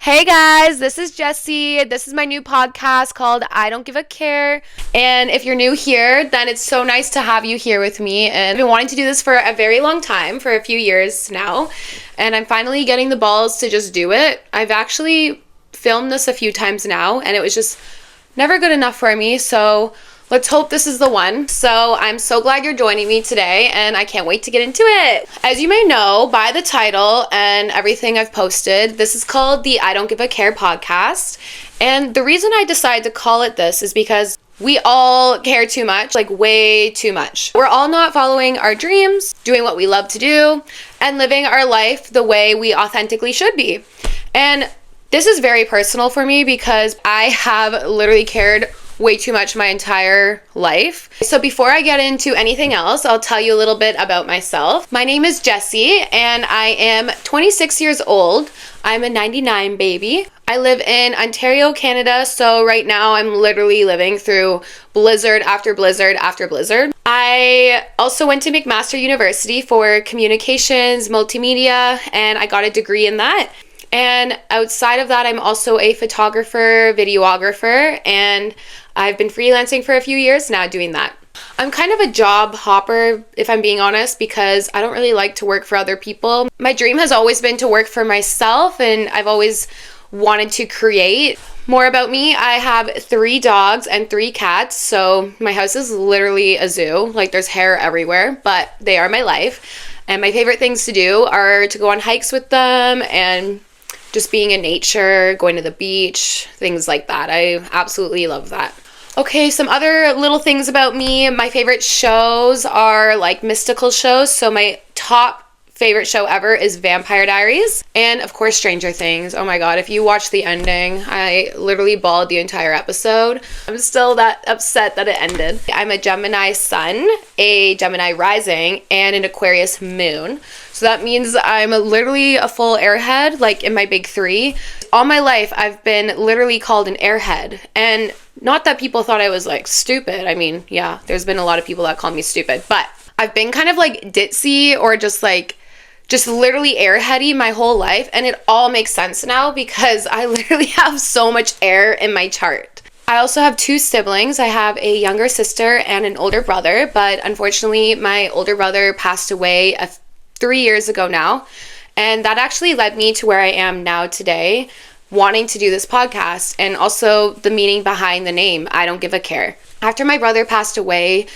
Hey guys, this is Jessie. This is my new podcast called I Don't Give a Care. And if you're new here, then it's so nice to have you here with me. And I've been wanting to do this for a very long time, for a few years now. And I'm finally getting the balls to just do it. I've actually filmed this a few times now, and it was just never good enough for me. So let's hope this is the one. So I'm so glad you're joining me today, and I can't wait to get into it. As you may know by the title and everything I've posted, this is called the I Don't Give a Care podcast. And the reason I decided to call it this is because we all care too much, like way too much. We're all not following our dreams, doing what we love to do, and living our life the way we authentically should be. And this is very personal for me because I have literally cared way too much my entire life. So before I get into anything else, I'll tell you a little bit about myself. My name is Jessie, and I am 26 years old. I'm a 99 baby. I live in Ontario, Canada, so right now I'm literally living through blizzard after blizzard after blizzard. I also went to McMaster University for communications, multimedia, and I got a degree in that. And outside of that, I'm also a photographer, videographer, and I've been freelancing for a few years now doing that. I'm kind of a job hopper, if I'm being honest, because I don't really like to work for other people. My dream has always been to work for myself, and I've always wanted to create. More about me, I have 3 dogs and 3 cats, so my house is literally a zoo. Like, there's hair everywhere, but they are my life. And my favorite things to do are to go on hikes with them and just being in nature, going to the beach, things like that. I absolutely love that. Okay, some other little things about me. My favorite shows are like mystical shows. So my top favorite show ever is Vampire Diaries. And of course, Stranger Things. Oh my God, if you watch the ending, I literally bawled the entire episode. I'm still that upset that it ended. I'm a Gemini sun, a Gemini rising, and an Aquarius moon. So that means I'm literally a full airhead, like in my big 3. All my life, I've been literally called an airhead. And not that people thought I was like stupid. I mean, yeah, there's been a lot of people that call me stupid, but I've been kind of like ditzy or just literally airheady my whole life. And it all makes sense now because I literally have so much air in my chart. I also have 2 siblings. I have a younger sister and an older brother, but unfortunately my older brother passed away 3 years ago now. And that actually led me to where I am now today, wanting to do this podcast, and also the meaning behind the name, I Don't Give a Care. After my brother passed away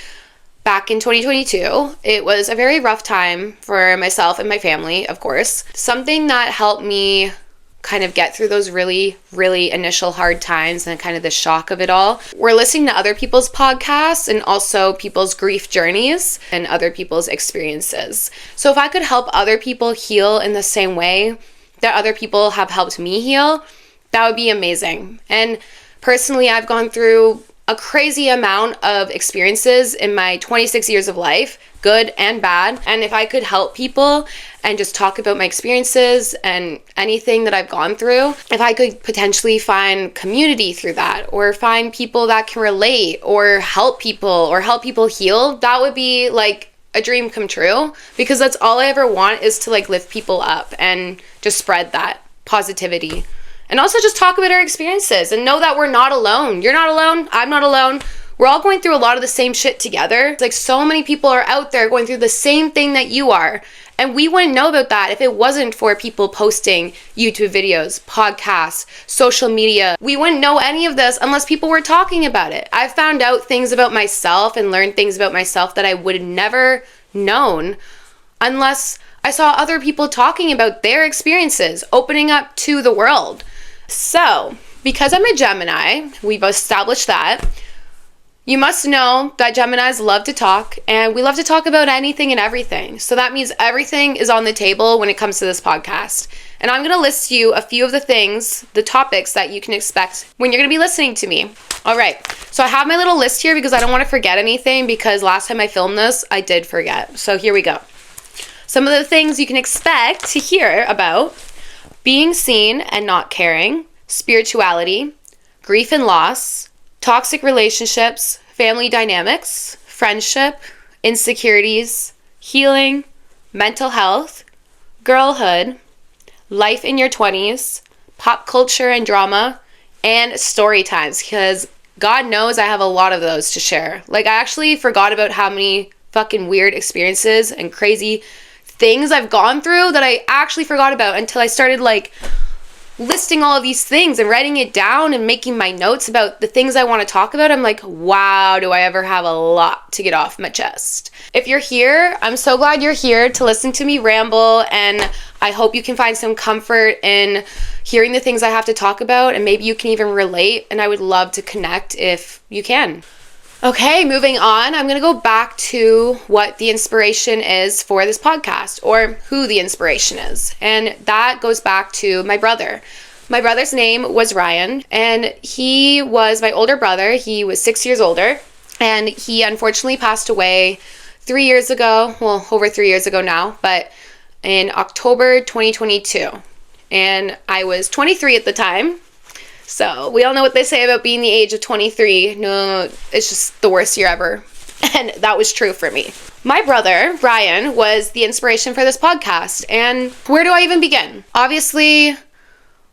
back in 2022, it was a very rough time for myself and my family, of course. Something that helped me kind of get through those really, really initial hard times and kind of the shock of it all. We're listening to other people's podcasts and also people's grief journeys and other people's experiences. So if I could help other people heal in the same way that other people have helped me heal, that would be amazing. And personally, I've gone through a crazy amount of experiences in my 26 years of life, good and bad. And if I could help people and just talk about my experiences and anything that I've gone through, if I could potentially find community through that, or find people that can relate, or help people heal, that would be like a dream come true, because that's all I ever want, is to like lift people up and just spread that positivity. And also just talk about our experiences and know that we're not alone. You're not alone. I'm not alone. We're all going through a lot of the same shit together. Like, so many people are out there going through the same thing that you are. And we wouldn't know about that if it wasn't for people posting YouTube videos, podcasts, social media. We wouldn't know any of this unless people were talking about it. I've found out things about myself and learned things about myself that I would have never known unless I saw other people talking about their experiences, opening up to the world. So, because I'm a Gemini, we've established that, you must know that Geminis love to talk, and we love to talk about anything and everything. So that means everything is on the table when it comes to this podcast. And I'm going to list you a few of the things, the topics that you can expect when you're going to be listening to me. All right. So I have my little list here because I don't want to forget anything, because last time I filmed this, I did forget. So here we go. Some of the things you can expect to hear about: being seen and not caring, spirituality, grief and loss, toxic relationships, family dynamics, friendship, insecurities, healing, mental health, girlhood, life in your 20s, pop culture and drama, and story times, because God knows I have a lot of those to share. Like, I actually forgot about how many fucking weird experiences and crazy things I've gone through that I actually forgot about until I started like listing all of these things and writing it down and making my notes about the things I want to talk about. I'm like, wow, do I ever have a lot to get off my chest. If you're here, I'm so glad you're here to listen to me ramble, and I hope you can find some comfort in hearing the things I have to talk about, and maybe you can even relate, and I would love to connect if you can. Okay, moving on, I'm going to go back to what the inspiration is for this podcast, or who the inspiration is. And that goes back to my brother. My brother's name was Ryan, and he was my older brother. He was 6 years older, and he unfortunately passed away 3 years ago. Well, over 3 years ago now, but in October 2022. And I was 23 at the time. So we all know what they say about being the age of 23. No, it's just the worst year ever. And that was true for me. My brother, Ryan, was the inspiration for this podcast. And where do I even begin? Obviously,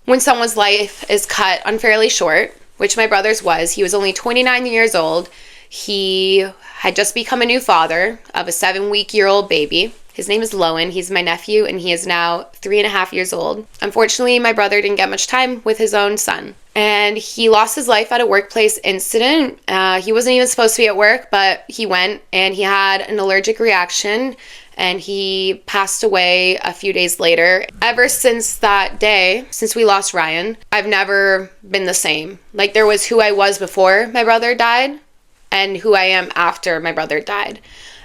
when someone's life is cut unfairly short, which my brother's was, he was only 29 years old. He had just become a new father of a 7-week-old baby. His name is Lowen. He's my nephew, and he is now 3.5 years old. Unfortunately, my brother didn't get much time with his own son, and he lost his life at a workplace incident. He wasn't even supposed to be at work, but he went, and he had an allergic reaction, and he passed away a few days later. Ever since that day, since we lost Ryan, I've never been the same. Like, there was who I was before my brother died, and who I am after my brother died.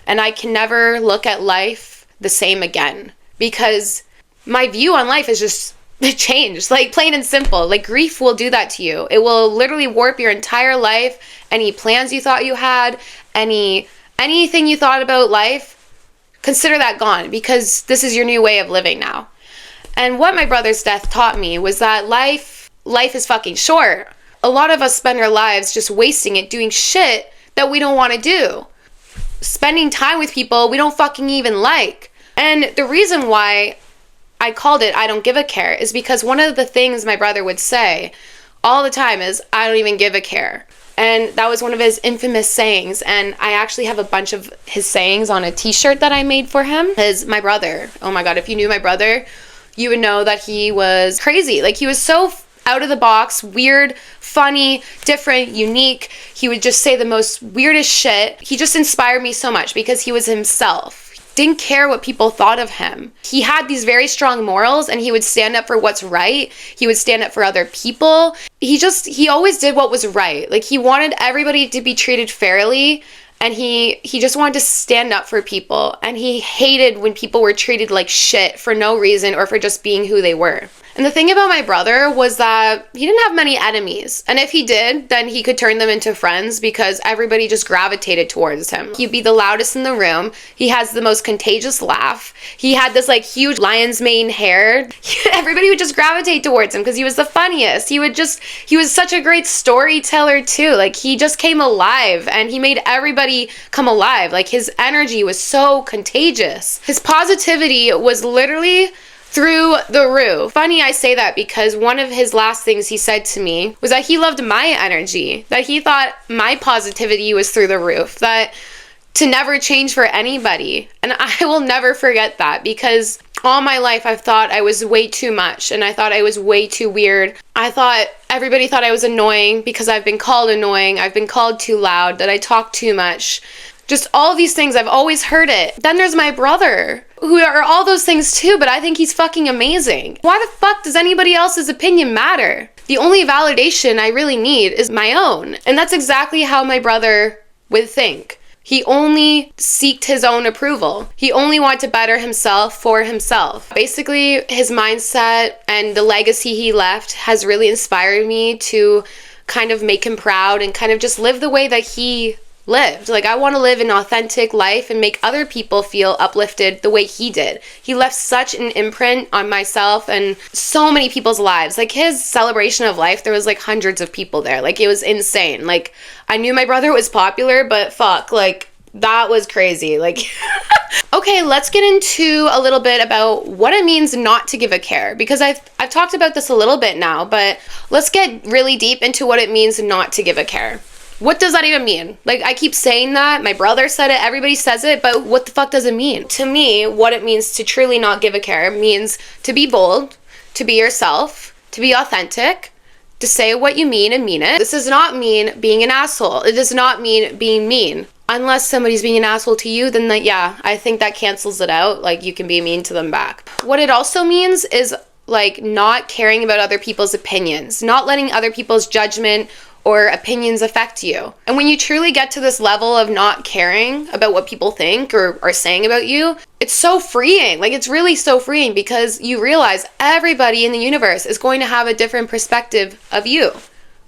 And I can never look at life the same again, because my view on life is just changed, like plain and simple. Like, grief will do that to you. It will literally warp your entire life. Any plans you thought you had, anything you thought about life, consider that gone, because this is your new way of living now. And what my brother's death taught me was that life is fucking short. A lot of us spend our lives just wasting it doing shit that we don't want to do, spending time with people we don't fucking even like. And the reason why I called it I don't give a care is because one of the things my brother would say all the time is, I don't even give a care. And that was one of his infamous sayings. And I actually have a bunch of his sayings on a t-shirt that I made for him. My brother, oh my God, if you knew my brother, you would know that he was crazy. Like, he was so out of the box, weird, funny, different, unique. He would just say the most weirdest shit. He just inspired me so much because he was himself. Didn't care what people thought of him. He had these very strong morals, and he would stand up for what's right. He would stand up for other people. He always did what was right. Like, he wanted everybody to be treated fairly, and he just wanted to stand up for people. And he hated when people were treated like shit for no reason or for just being who they were. And the thing about my brother was that he didn't have many enemies. And if he did, then he could turn them into friends because everybody just gravitated towards him. He'd be the loudest in the room. He has the most contagious laugh. He had this like huge lion's mane hair. Everybody would just gravitate towards him because he was the funniest. He was such a great storyteller too. Like, he just came alive, and he made everybody come alive. Like, his energy was so contagious. His positivity was literally through the roof. Funny I say that because one of his last things he said to me was that he loved my energy, that he thought my positivity was through the roof, that to never change for anybody. And I will never forget that, because all my life I've thought I was way too much, and I thought I was way too weird. I thought everybody thought I was annoying because I've been called annoying, I've been called too loud, that I talk too much. Just all these things, I've always heard it. Then there's my brother, who are all those things too, but I think he's fucking amazing. Why the fuck does anybody else's opinion matter? The only validation I really need is my own. And that's exactly how my brother would think. He only sought his own approval. He only wanted to better himself for himself. Basically, his mindset and the legacy he left has really inspired me to kind of make him proud and kind of just live the way that he lived. Like, I want to live an authentic life and make other people feel uplifted the way he did. He left such an imprint on myself and so many people's lives. Like, his celebration of life, there was like hundreds of people there. Like, it was insane. Like, I knew my brother was popular, but fuck, like, That was crazy. Like, okay, let's get into a little bit about what it means not to give a care, because I've talked about this a little bit now, but let's get really deep into what it means not to give a care. What does that even mean? Like, I keep saying that. My brother said it. Everybody says it. But what the fuck does it mean? To me, what it means to truly not give a care means to be bold, to be yourself, to be authentic, to say what you mean and mean it. This does not mean being an asshole. It does not mean being mean. Unless somebody's being an asshole to you, then yeah, I think that cancels it out. Like, you can be mean to them back. What it also means is, like, not caring about other people's opinions, not letting other people's judgment or opinions affect you. And when you truly get to this level of not caring about what people think or are saying about you, it's so freeing. Like, it's really so freeing, because you realize everybody in the universe is going to have a different perspective of you.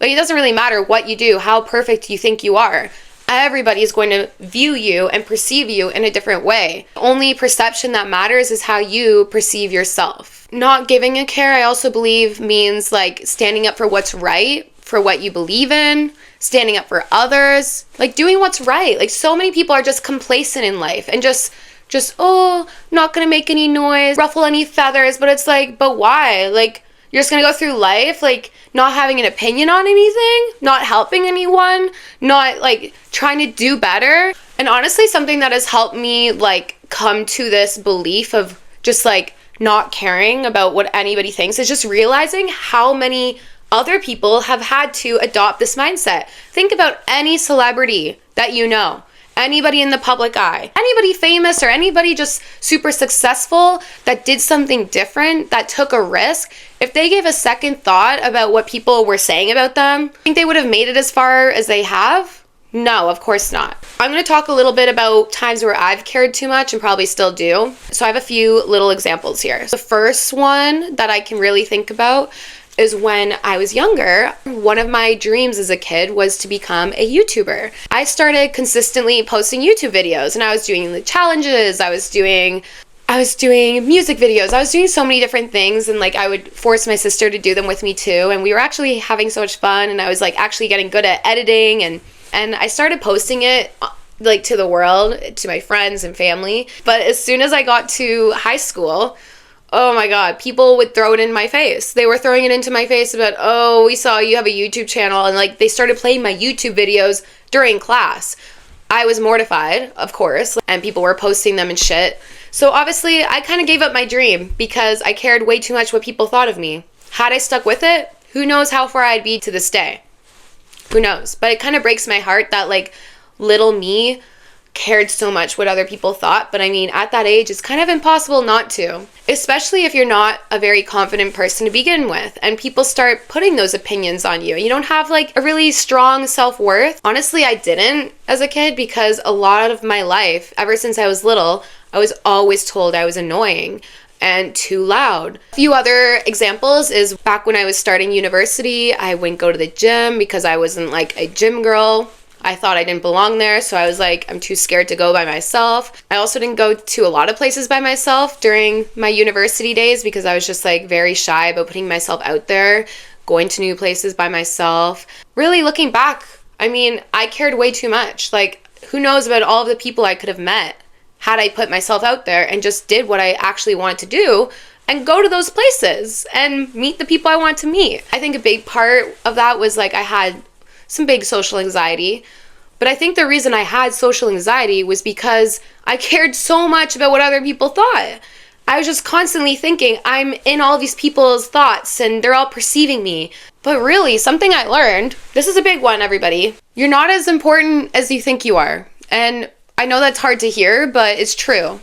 Like, it doesn't really matter what you do, how perfect you think you are. Everybody is going to view you and perceive you in a different way. The only perception that matters is how you perceive yourself. Not giving a care, I also believe, means like standing up for what's right, for what you believe in, standing up for others, like doing what's right. Like, so many people are just complacent in life and just oh, not gonna make any noise, ruffle any feathers. But it's like, but why? Like, you're just gonna go through life like not having an opinion on anything, not helping anyone, not like trying to do better. And honestly, something that has helped me like come to this belief of just like not caring about what anybody thinks is just realizing how many other people have had to adopt this mindset. Think about any celebrity that you know, anybody in the public eye, anybody famous or anybody just super successful that did something different, that took a risk. If they gave a second thought about what people were saying about them, think they would have made it as far as they have? No, of course not. I'm going to talk a little bit about times where I've cared too much and probably still do. So I have a few little examples here. The first one that I can really think about is when I was younger. One of my dreams as a kid was to become a YouTuber. I started consistently posting YouTube videos, and I was doing the challenges, I was doing music videos, I was doing so many different things, and like I would force my sister to do them with me too, and we were actually having so much fun, and I was like actually getting good at editing, and I started posting it like to the world, to my friends and family. But as soon as I got to high school, oh my God, people would throw it in my face. They were throwing it into my face about, oh, we saw you have a YouTube channel. And like, they started playing my YouTube videos during class. I was mortified, of course, and people were posting them and shit. So obviously, I kind of gave up my dream because I cared way too much what people thought of me. Had I stuck with it, who knows how far I'd be to this day. Who knows? But it kind of breaks my heart that like little me cared so much what other people thought. But I mean, at that age, it's kind of impossible not to, especially if you're not a very confident person to begin with and people start putting those opinions on you. You don't have like a really strong self-worth. Honestly, I didn't as a kid, because a lot of my life, ever since I was little, I was always told I was annoying and too loud. A few other examples is back when I was starting university, I wouldn't go to the gym because I wasn't like a gym girl. I thought I didn't belong there, so I was like, I'm too scared to go by myself. I also didn't go to a lot of places by myself during my university days because I was just like very shy about putting myself out there, going to new places by myself. Really looking back, I mean, I cared way too much. Like, who knows about all of the people I could have met had I put myself out there and just did what I actually wanted to do and go to those places and meet the people I wanted to meet. I think a big part of that was like I had some big social anxiety, but I think the reason I had social anxiety was because I cared so much about what other people thought. I was just constantly thinking, I'm in all these people's thoughts and they're all perceiving me. But really, something I learned, this is a big one, everybody. You're not as important as you think you are. And I know that's hard to hear, but it's true.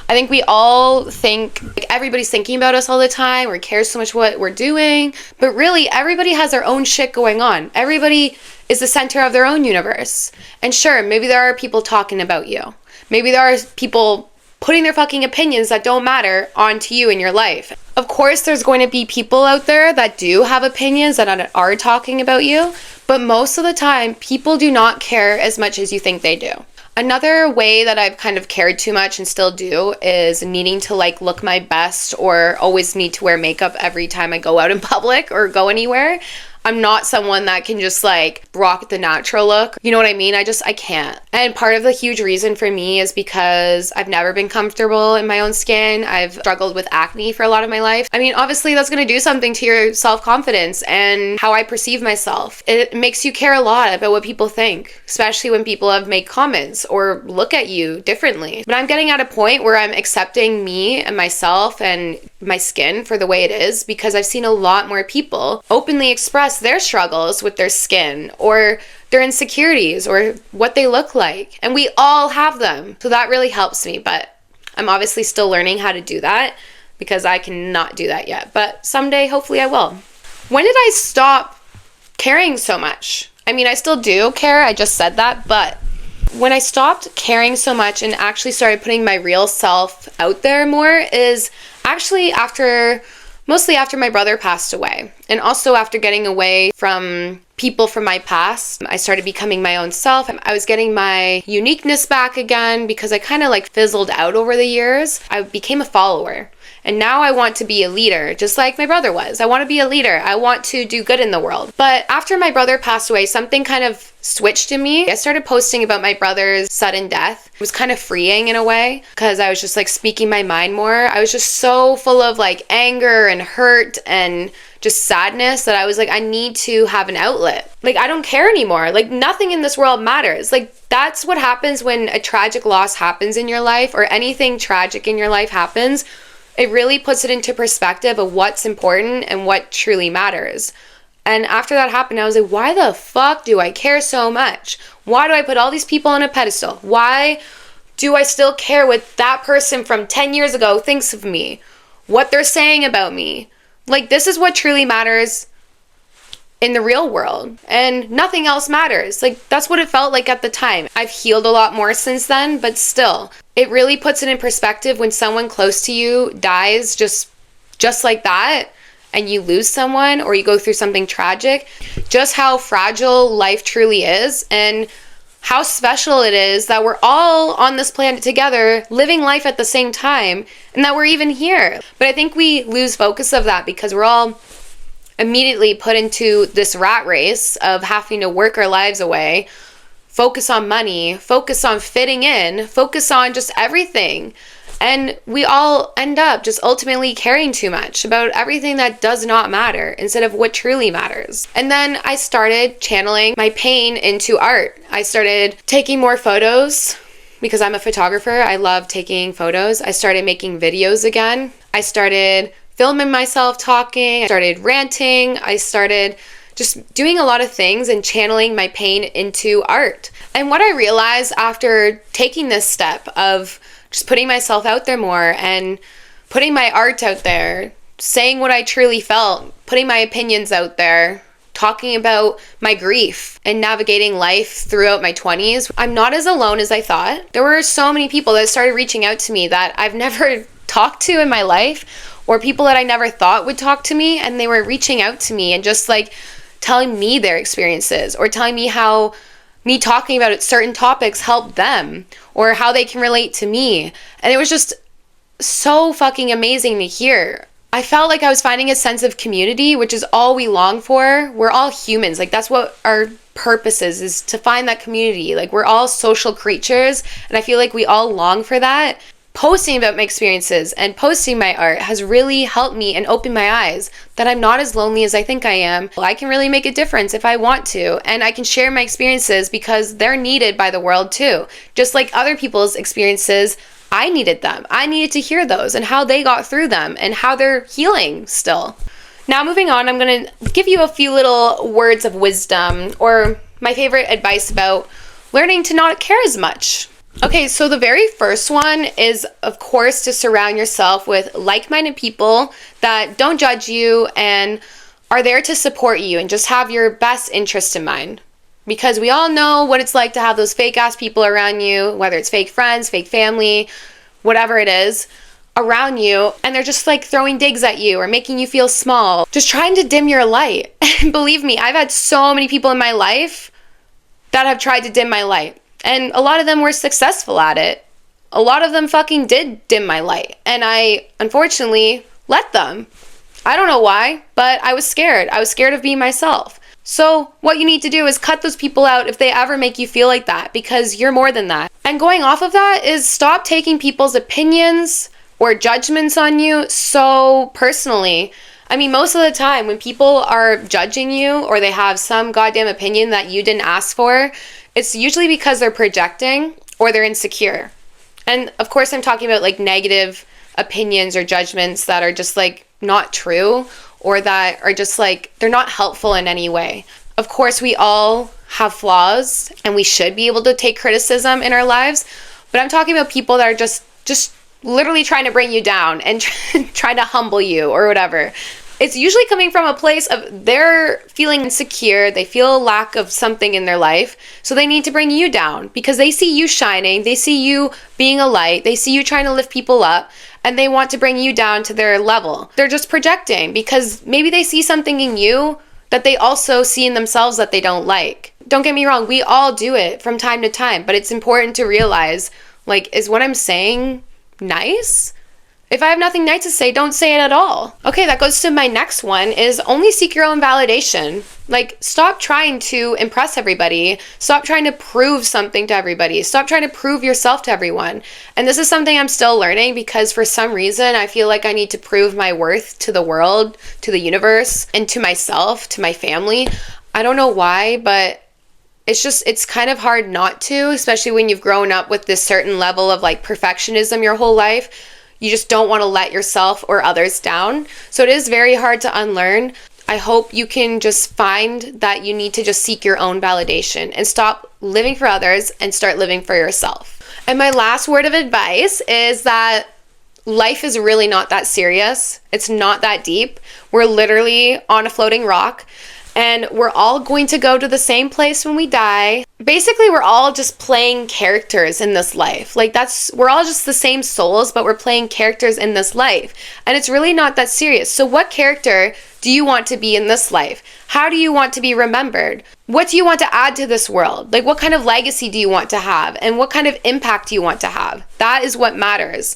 I think we all think like everybody's thinking about us all the time or cares so much what we're doing, but really everybody has their own shit going on. Everybody is the center of their own universe. And sure, maybe there are people talking about you. Maybe there are people putting their fucking opinions that don't matter onto you in your life. Of course, there's going to be people out there that do have opinions that are talking about you, but most of the time, people do not care as much as you think they do. Another way that I've kind of cared too much and still do is needing to like look my best or always need to wear makeup every time I go out in public or go anywhere. I'm not someone that can just like rock the natural look. You know what I mean? I can't. And part of the huge reason for me is because I've never been comfortable in my own skin. I've struggled with acne for a lot of my life. I mean, obviously that's going to do something to your self-confidence and how I perceive myself. It makes you care a lot about what people think, especially when people have made comments or look at you differently. But I'm getting at a point where I'm accepting me and myself and my skin for the way it is, because I've seen a lot more people openly express their struggles with their skin or their insecurities or what they look like. And we all have them. So that really helps me. But I'm obviously still learning how to do that because I cannot do that yet. But someday, hopefully I will. When did I stop caring so much? I mean, I still do care. I just said that. But when I stopped caring so much and actually started putting my real self out there more is actually mostly after my brother passed away, and also after getting away from people from my past. I started becoming my own self. I was getting my uniqueness back again because I kind of like fizzled out over the years. I became a follower. And now I want to be a leader, just like my brother was. I want to be a leader. I want to do good in the world. But after my brother passed away, something kind of switched in me. I started posting about my brother's sudden death. It was kind of freeing in a way because I was just like speaking my mind more. I was just so full of like anger and hurt and just sadness that I was like, I need to have an outlet. Like, I don't care anymore. Like, nothing in this world matters. Like, that's what happens when a tragic loss happens in your life, or anything tragic in your life happens. It really puts it into perspective of what's important and what truly matters. And after that happened, I was like, why the fuck do I care so much? Why do I put all these people on a pedestal? Why do I still care what that person from 10 years ago thinks of me? What they're saying about me? Like, this is what truly matters in the real world, and nothing else matters. Like, that's what it felt like at the time. I've healed a lot more since then, but still, it really puts it in perspective when someone close to you dies just like that, and you lose someone or you go through something tragic, just how fragile life truly is and how special it is that we're all on this planet together, living life at the same time, and that we're even here. But I think we lose focus of that because we're all immediately put into this rat race of having to work our lives away, focus on money, focus on fitting in, focus on just everything. And we all end up just ultimately caring too much about everything that does not matter instead of what truly matters. And then I started channeling my pain into art. I started taking more photos because I'm a photographer. I love taking photos. I started making videos again. I started filming myself talking. I started ranting. I started just doing a lot of things and channeling my pain into art. And what I realized after taking this step of just putting myself out there more and putting my art out there, saying what I truly felt, putting my opinions out there, talking about my grief and navigating life throughout my 20s, I'm not as alone as I thought. There were so many people that started reaching out to me that I've never talked to in my life, or people that I never thought would talk to me, and they were reaching out to me and just like telling me their experiences or telling me how me talking about certain topics helped them or how they can relate to me. And it was just so fucking amazing to hear. I felt like I was finding a sense of community, which is all we long for. We're all humans. Like, that's what our purpose is to find that community. Like, we're all social creatures, and I feel like we all long for that. Posting about my experiences and posting my art has really helped me and opened my eyes that I'm not as lonely as I think I am. I can really make a difference if I want to, and I can share my experiences because they're needed by the world too. Just like other people's experiences, I needed them. I needed to hear those and how they got through them and how they're healing still. Now, moving on, I'm going to give you a few little words of wisdom or my favorite advice about learning to not care as much. Okay, so the very first one is, of course, to surround yourself with like-minded people that don't judge you and are there to support you and just have your best interest in mind. Because we all know what it's like to have those fake-ass people around you, whether it's fake friends, fake family, whatever it is, around you, and they're just like throwing digs at you or making you feel small, just trying to dim your light. And believe me, I've had so many people in my life that have tried to dim my light. And a lot of them were successful at it. A lot of them fucking did dim my light. And I, unfortunately, let them. I don't know why, but I was scared. I was scared of being myself. So what you need to do is cut those people out if they ever make you feel like that, because you're more than that. And going off of that is stop taking people's opinions or judgments on you so personally. I mean, most of the time when people are judging you or they have some goddamn opinion that you didn't ask for, it's usually because they're projecting or they're insecure. And of course, I'm talking about like negative opinions or judgments that are just like not true, or that are just like, they're not helpful in any way. Of course, we all have flaws and we should be able to take criticism in our lives, but I'm talking about people that are just literally trying to bring you down and trying to humble you or whatever. It's usually coming from a place of they're feeling insecure, they feel a lack of something in their life, so they need to bring you down because they see you shining, they see you being a light, they see you trying to lift people up, and they want to bring you down to their level. They're just projecting because maybe they see something in you that they also see in themselves that they don't like. Don't get me wrong, we all do it from time to time, but it's important to realize, like, is what I'm saying nice? If I have nothing nice to say, don't say it at all. Okay, that goes to my next one is only seek your own validation. Like, stop trying to impress everybody. Stop trying to prove something to everybody. Stop trying to prove yourself to everyone. And this is something I'm still learning because for some reason, I feel like I need to prove my worth to the world, to the universe, and to myself, to my family. I don't know why, but it's kind of hard not to, especially when you've grown up with this certain level of like perfectionism your whole life. You just don't want to let yourself or others down. So it is very hard to unlearn. I hope you can just find that you need to just seek your own validation and stop living for others and start living for yourself. And my last word of advice is that life is really not that serious. It's not that deep. We're literally on a floating rock. And we're all going to go to the same place when we die. Basically, we're all just playing characters in this life. Like we're all just the same souls, but we're playing characters in this life. And it's really not that serious. So what character do you want to be in this life? How do you want to be remembered? What do you want to add to this world? Like what kind of legacy do you want to have? And what kind of impact do you want to have? That is what matters.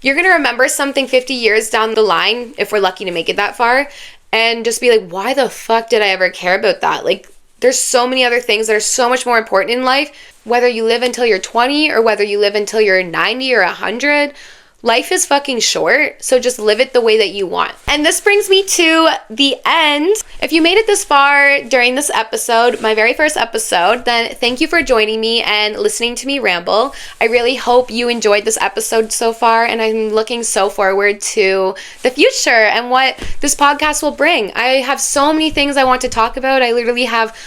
You're going to remember something 50 years down the line, if we're lucky to make it that far, and just be like, why the fuck did I ever care about that? Like, there's so many other things that are so much more important in life, whether you live until you're 20 or whether you live until you're 90 or 100. Life is fucking short, so just live it the way that you want. And this brings me to the end. If you made it this far during this episode, my very first episode, then thank you for joining me and listening to me ramble. I really hope you enjoyed this episode so far, and I'm looking so forward to the future and what this podcast will bring. I have so many things I want to talk about. I literally have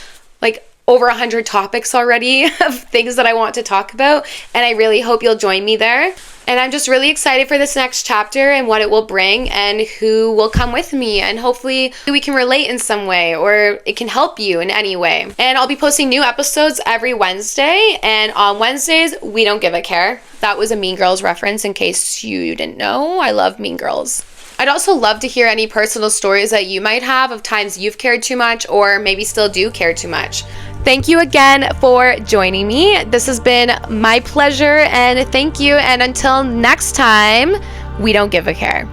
like over 100 topics already of things that I want to talk about, and I really hope you'll join me there. And I'm just really excited for this next chapter and what it will bring and who will come with me, and hopefully we can relate in some way or it can help you in any way. And I'll be posting new episodes every Wednesday, and on Wednesdays we don't give a care. That was a Mean Girls reference in case you didn't know. I love Mean Girls. I'd also love to hear any personal stories that you might have of times you've cared too much or maybe still do care too much. Thank you again for joining me. This has been my pleasure, and thank you. And until next time, we don't give a care.